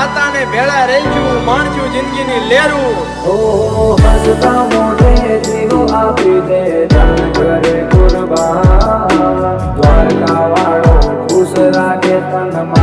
ગાતા ને ભેળા રહીશું માણશું જિંદગીની લેરું ઓ હસતા મોઢે જીવો આપી દે તન કરે કુરબાન દ્વારકા વાળો ખુશ રાખે તન